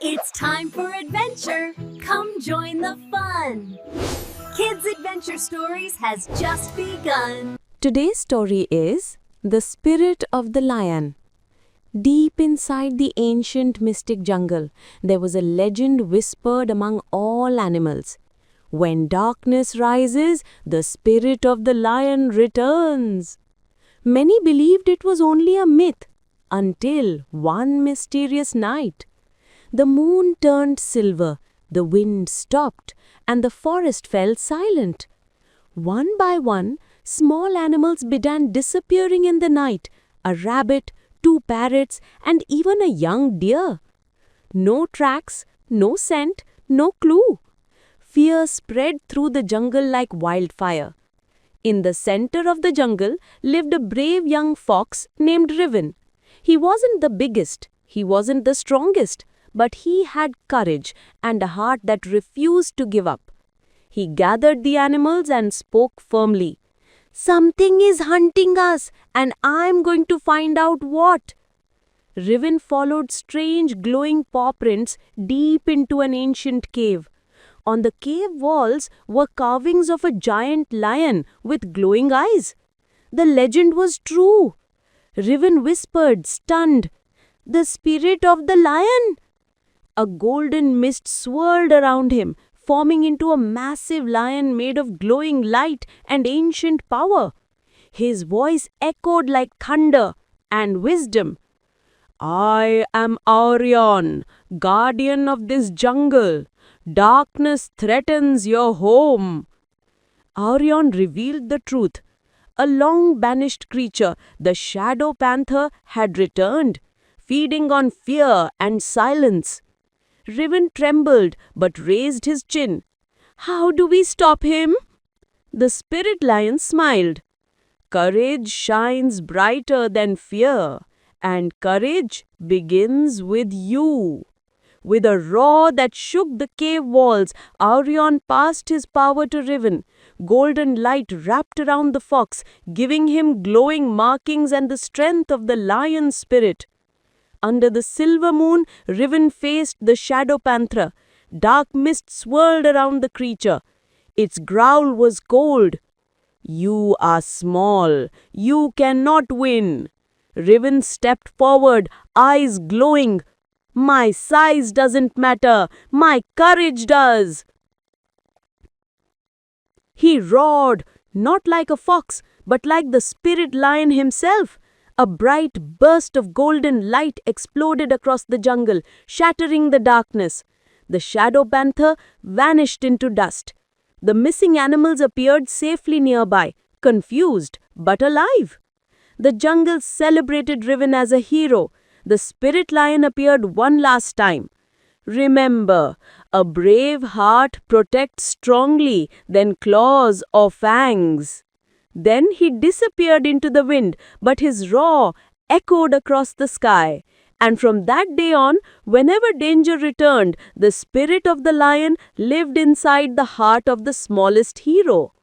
It's time for adventure. Come join the fun. Kids Adventure Stories has just begun. Today's story is The Spirit of the Lion. Deep inside the ancient mystic jungle, there was a legend whispered among all animals. When darkness rises, the spirit of the lion returns. Many believed it was only a myth until one mysterious night. The moon turned silver, the wind stopped, and the forest fell silent. One by one, small animals began disappearing in the night, a rabbit, two parrots, and even a young deer. No tracks, no scent, no clue. Fear spread through the jungle like wildfire. In the center of the jungle lived a brave young fox named Riven. He wasn't the biggest, he wasn't the strongest, but he had courage and a heart that refused to give up. He gathered the animals and spoke firmly. "Something is hunting us, and I'm going to find out what." Riven followed strange glowing paw prints deep into an ancient cave. On the cave walls were carvings of a giant lion with glowing eyes. The legend was true. Riven whispered, stunned, "The spirit of the lion!" A golden mist swirled around him, forming into a massive lion made of glowing light and ancient power. His voice echoed like thunder and wisdom. "I am Aurion, guardian of this jungle. Darkness threatens your home." Aurion revealed the truth. A long-banished creature, the Shadow Panther, had returned, feeding on fear and silence. Riven trembled but raised his chin. "How do we stop him?" The spirit lion smiled. "Courage shines brighter than fear, and courage begins with you." With a roar that shook the cave walls, Aurion passed his power to Riven. Golden light wrapped around the fox, giving him glowing markings and the strength of the lion spirit. Under the silver moon, Riven faced the Shadow Panther. Dark mist swirled around the creature. Its growl was cold. "You are small. You cannot win." Riven stepped forward, eyes glowing. "My size doesn't matter. My courage does." He roared, not like a fox, but like the spirit lion himself. A bright burst of golden light exploded across the jungle, shattering the darkness. The Shadow Panther vanished into dust. The missing animals appeared safely nearby, confused but alive. The jungle celebrated Riven as a hero. The spirit lion appeared one last time. "Remember, a brave heart protects strongly than claws or fangs." Then he disappeared into the wind, but his roar echoed across the sky. And from that day on, whenever danger returned, the spirit of the lion lived inside the heart of the smallest hero.